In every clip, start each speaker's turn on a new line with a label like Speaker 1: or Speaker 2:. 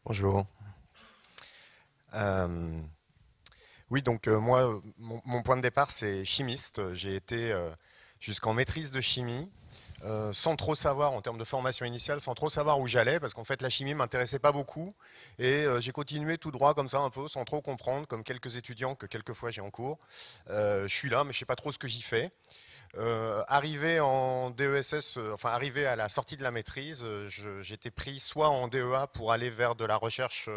Speaker 1: Bonjour. Euh, oui, donc moi, mon point de départ, c'est chimiste. J'ai été jusqu'en maîtrise de chimie, sans trop savoir, en termes de formation initiale, sans trop savoir où j'allais, parce qu'en fait, la chimie m'intéressait pas beaucoup. Et j'ai continué tout droit, comme ça, un peu, sans trop comprendre, comme quelques étudiants que quelquefois j'ai en cours. Je suis là, mais je sais pas trop ce que j'y fais. Arrivé en DESS, enfin arrivé à la sortie de la maîtrise, j'étais pris soit en DEA pour aller vers de la recherche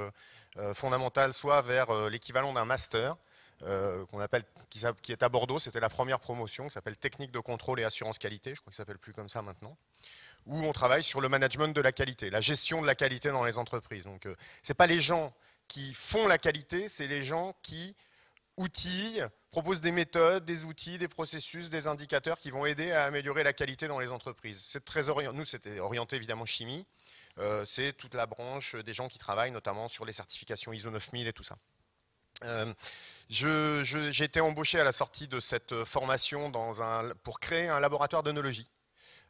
Speaker 1: fondamentale, soit vers l'équivalent d'un master qu'on appelle, qui est à Bordeaux. C'était la première promotion, qui s'appelle Technique de contrôle et assurance qualité. Je crois qu'il s'appelle plus comme ça maintenant. Où on travaille sur le management de la qualité, la gestion de la qualité dans les entreprises. Donc, c'est pas les gens qui font la qualité, c'est les gens qui outils, propose des méthodes, des outils, des processus, des indicateurs qui vont aider à améliorer la qualité dans les entreprises. C'est très orienté. Nous, c'était orienté évidemment chimie. C'est toute la branche des gens qui travaillent notamment sur les certifications ISO 9000 et tout ça. J'ai été embauché à la sortie de cette formation pour créer un laboratoire d'œnologie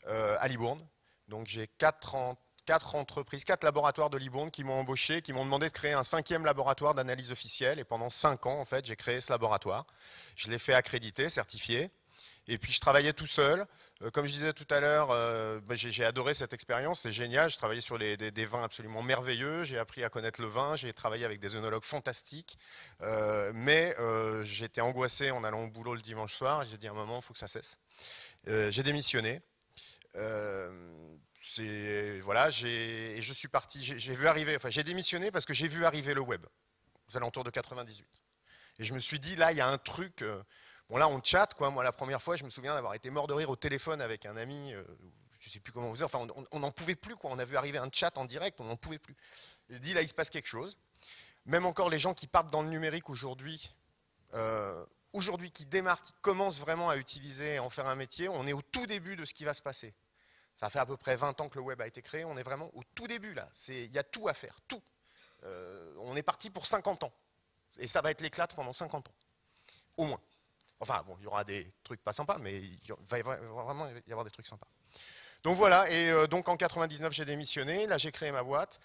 Speaker 1: à Libourne. Donc j'ai quatre entreprises, quatre laboratoires de Libourne qui m'ont embauché, qui m'ont demandé de créer un cinquième laboratoire d'analyse officielle. Et pendant 5 ans, en fait, j'ai créé ce laboratoire. Je l'ai fait accréditer, certifié. Et puis je travaillais tout seul. Comme je disais tout à l'heure, j'ai adoré cette expérience, c'est génial. Je travaillais sur des vins absolument merveilleux. J'ai appris à connaître le vin. J'ai travaillé avec des œnologues fantastiques. Mais j'étais angoissé en allant au boulot le dimanche soir. J'ai dit à un moment, il faut que ça cesse. J'ai démissionné. Euh, voilà, je suis parti, j'ai vu arriver, enfin j'ai démissionné parce que j'ai vu arriver le web aux alentours de 98. Et je me suis dit là, il y a un truc. Bon là, on chatte quoi. Moi, la première fois, je me souviens d'avoir été mort de rire au téléphone avec un ami. Je sais plus comment on faisait. Enfin, on n'en pouvait plus quoi. On a vu arriver un chat en direct, on n'en pouvait plus. J'ai dit là, il se passe quelque chose. Même encore les gens qui partent dans le numérique aujourd'hui. Aujourd'hui, qui démarrent, qui commencent vraiment à utiliser et en faire un métier, on est au tout début de ce qui va se passer. Ça fait à peu près 20 ans que le web a été créé, on est vraiment au tout début là. Il y a tout à faire, tout. On est parti pour 50 ans. Et ça va être l'éclate pendant 50 ans, au moins. Enfin bon, il y aura des trucs pas sympas, mais il va vraiment y avoir des trucs sympas. Donc voilà, et donc en 99 j'ai démissionné, là j'ai créé ma boîte.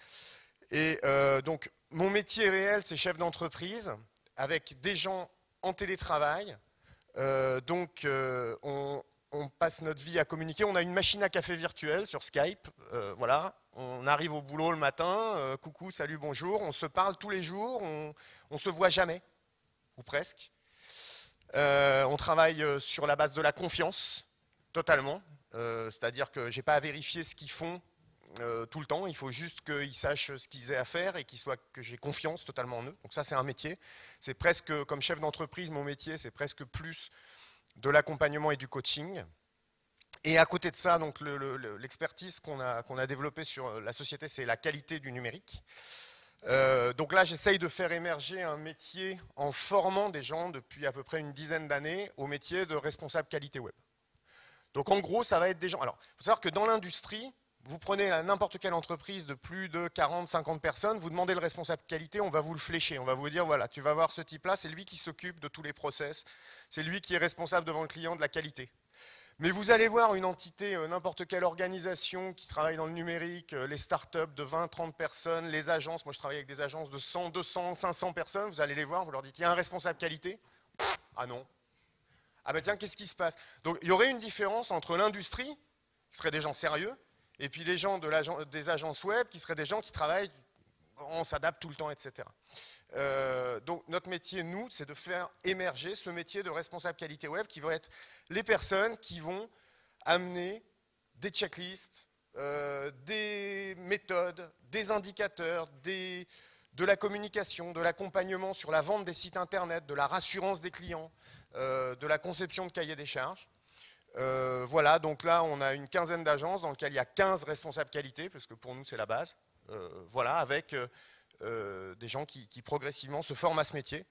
Speaker 1: Et donc mon métier réel c'est chef d'entreprise, avec des gens en télétravail. On passe notre vie à communiquer. On a une machine à café virtuelle sur Skype. Voilà. On arrive au boulot le matin. Coucou, salut, bonjour. On se parle tous les jours. On se voit jamais, ou presque. On travaille sur la base de la confiance, totalement. C'est-à-dire que j'ai pas à vérifier ce qu'ils font tout le temps. Il faut juste qu'ils sachent ce qu'ils aient à faire et que j'ai confiance totalement en eux. Donc ça, c'est un métier. C'est presque, comme chef d'entreprise, mon métier, c'est presque plus de l'accompagnement et du coaching. Et à côté de ça, donc l'expertise qu'on a développée sur la société, c'est la qualité du numérique. Donc là, j'essaye de faire émerger un métier en formant des gens depuis à peu près une dizaine d'années au métier de responsable qualité web. Donc en gros, ça va être des gens. Alors, il faut savoir que dans l'industrie, vous prenez n'importe quelle entreprise de plus de 40, 50 personnes, vous demandez le responsable qualité, on va vous le flécher. On va vous dire, voilà, tu vas voir ce type-là, c'est lui qui s'occupe de tous les process, c'est lui qui est responsable devant le client de la qualité. Mais vous allez voir une entité, n'importe quelle organisation qui travaille dans le numérique, les startups de 20, 30 personnes, les agences, moi je travaille avec des agences de 100, 200, 500 personnes, vous allez les voir, vous leur dites, il y a un responsable qualité? Ah non. Ah ben tiens, qu'est-ce qui se passe? Donc il y aurait une différence entre l'industrie, qui serait des gens sérieux, et puis les gens des agences web, qui seraient des gens qui travaillent, on s'adapte tout le temps, etc. Donc notre métier, nous, c'est de faire émerger ce métier de responsable qualité web qui va être les personnes qui vont amener des checklists, des méthodes, des indicateurs, de la communication, de l'accompagnement sur la vente des sites internet, de la rassurance des clients, de la conception de cahiers des charges. Voilà, donc là on a une quinzaine d'agences dans lesquelles il y a 15 responsables qualité, parce que pour nous c'est la base. Voilà, avec des gens qui progressivement se forment à ce métier.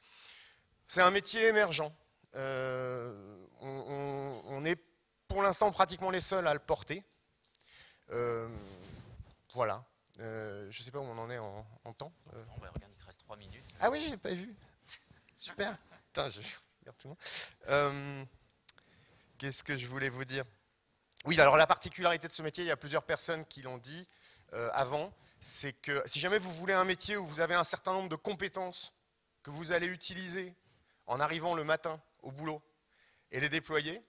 Speaker 1: C'est un métier émergent. On est pour l'instant pratiquement les seuls à le porter. Voilà. Je ne sais pas où on en est en temps.
Speaker 2: On va regarder, il te reste 3 minutes.
Speaker 1: Ah oui, j'ai pas vu. Super. Putain, je regarde tout le monde. Qu'est-ce que je voulais vous dire? Oui, alors la particularité de ce métier, il y a plusieurs personnes qui l'ont dit avant, c'est que si jamais vous voulez un métier où vous avez un certain nombre de compétences que vous allez utiliser en arrivant le matin au boulot et les déployer,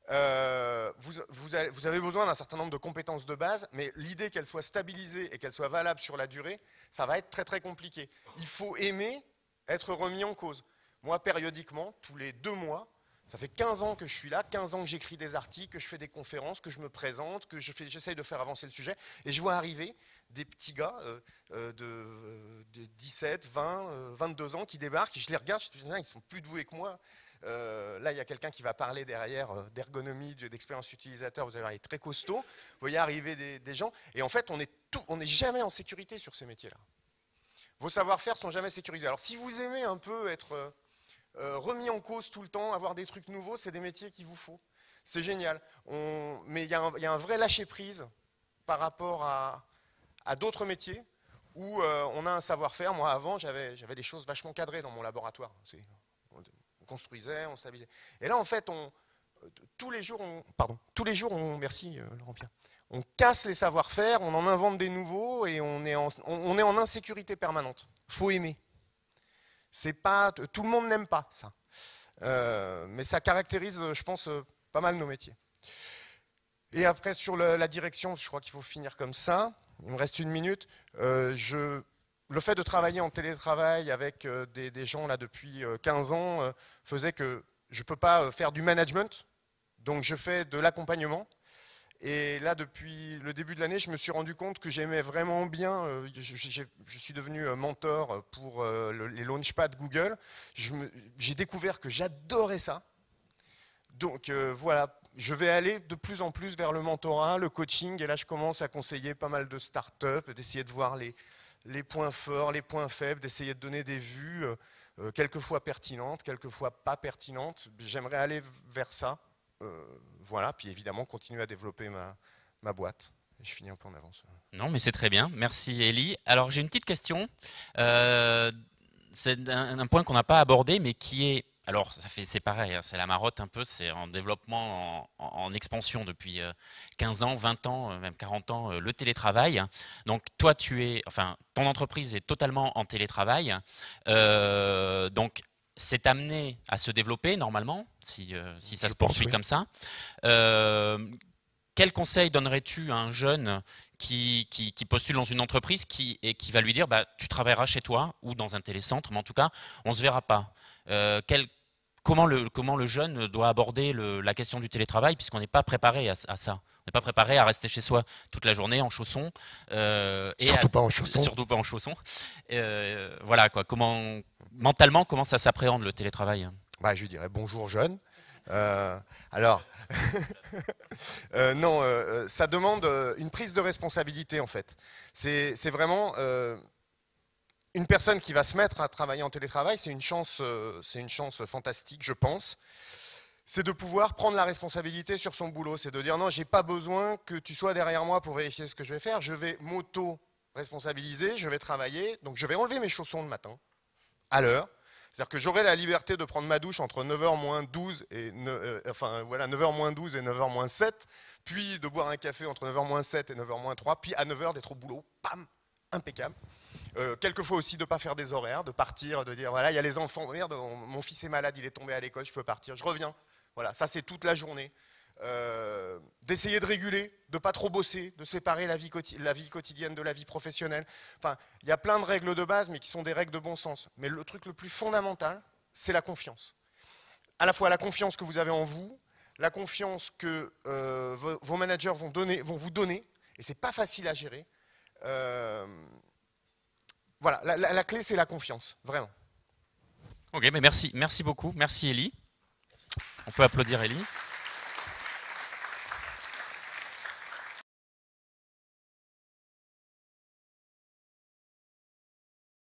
Speaker 1: vous avez besoin d'un certain nombre de compétences de base, mais l'idée qu'elles soient stabilisées et qu'elles soient valables sur la durée, ça va être très très compliqué. Il faut aimer être remis en cause. Moi, périodiquement, tous les 2 mois, ça fait 15 ans que je suis là, 15 ans que j'écris des articles, que je fais des conférences, que je me présente, que j'essaye de faire avancer le sujet, et je vois arriver des petits gars de 17, 20, 22 ans qui débarquent, et je les regarde, je me dis, ils sont plus doués que moi. Là, il y a quelqu'un qui va parler derrière d'ergonomie, d'expérience utilisateur, vous allez voir, il est très costaud. Vous voyez arriver des gens, et en fait, on n'est jamais en sécurité sur ces métiers-là. Vos savoir-faire sont jamais sécurisés. Alors, si vous aimez un peu être remis en cause tout le temps, avoir des trucs nouveaux, c'est des métiers qu'il vous faut. C'est génial. Mais il y a un vrai lâcher-prise par rapport à d'autres métiers où on a un savoir-faire. Moi, avant, j'avais des choses vachement cadrées dans mon laboratoire. On construisait, on stabilisait. Et là, en fait, tous les jours, merci Laurent Pierre, on casse les savoir-faire, on en invente des nouveaux et on est en insécurité permanente. Il faut aimer. Tout le monde n'aime pas ça. Mais ça caractérise, je pense, pas mal nos métiers. Et après, sur la direction, je crois qu'il faut finir comme ça. Il me reste 1 minute. Le fait de travailler en télétravail avec des gens là depuis 15 ans faisait que je ne peux pas faire du management. Donc je fais de l'accompagnement. Et là, depuis le début de l'année, je me suis rendu compte que j'aimais vraiment bien, je suis devenu mentor pour les Launchpad Google. J'ai découvert que j'adorais ça. Donc voilà, je vais aller de plus en plus vers le mentorat, le coaching. Et là, je commence à conseiller pas mal de startups, d'essayer de voir les points forts, les points faibles, d'essayer de donner des vues, quelquefois pertinentes, quelquefois pas pertinentes. J'aimerais aller vers ça. Voilà, puis évidemment continuer à développer ma boîte. Et je finis un peu en avance.
Speaker 2: Non, mais c'est très bien. Merci, Elie. Alors, j'ai une petite question. C'est un point qu'on n'a pas abordé, mais qui est... Alors, c'est pareil, hein, c'est la marotte un peu, c'est en développement, en expansion depuis 15 ans, 20 ans, même 40 ans, le télétravail. Donc, toi, ton entreprise est totalement en télétravail. Donc, c'est amené à se développer normalement, si ça se poursuit comme ça. Quel conseil donnerais-tu à un jeune qui postule dans une entreprise et qui va lui dire tu travailleras chez toi ou dans un télécentre, mais en tout cas, on ne se verra pas. Comment le jeune doit aborder la question du télétravail, puisqu'on n'est pas préparé à ça. On n'est pas préparé à rester chez soi toute la journée en chaussons.
Speaker 1: Surtout pas en chaussons.
Speaker 2: Surtout pas en chaussons. Voilà, quoi. Mentalement, comment ça s'appréhende le télétravail?
Speaker 1: Je lui dirais bonjour jeune. Alors, non, ça demande une prise de responsabilité en fait. C'est vraiment une personne qui va se mettre à travailler en télétravail, c'est une chance fantastique, je pense. C'est de pouvoir prendre la responsabilité sur son boulot. C'est de dire non, j'ai pas besoin que tu sois derrière moi pour vérifier ce que je vais faire. Je vais m'auto-responsabiliser, je vais travailler. Donc je vais enlever mes chaussons le matin, à l'heure. C'est-à-dire que j'aurai la liberté de prendre ma douche entre 9h moins 12 et 9h moins 12 et 9h moins 7, puis de boire un café entre 9h moins 7 et 9h moins 3, puis à 9h d'être au boulot, pam, impeccable. Quelquefois aussi de ne pas faire des horaires, de partir, de dire voilà, il y a les enfants, merde, mon fils est malade, il est tombé à l'école, je peux partir, je reviens. Voilà, ça c'est toute la journée. D'essayer de réguler, de ne pas trop bosser, de séparer la vie quotidienne de la vie professionnelle. Enfin, il y a plein de règles de base, mais qui sont des règles de bon sens. Mais le truc le plus fondamental, c'est la confiance. À la fois la confiance que vous avez en vous, la confiance que vos managers vont vous donner, et c'est pas facile à gérer. Voilà, la clé c'est la confiance, vraiment.
Speaker 2: Ok, mais merci beaucoup, merci Elie. On peut applaudir Elie.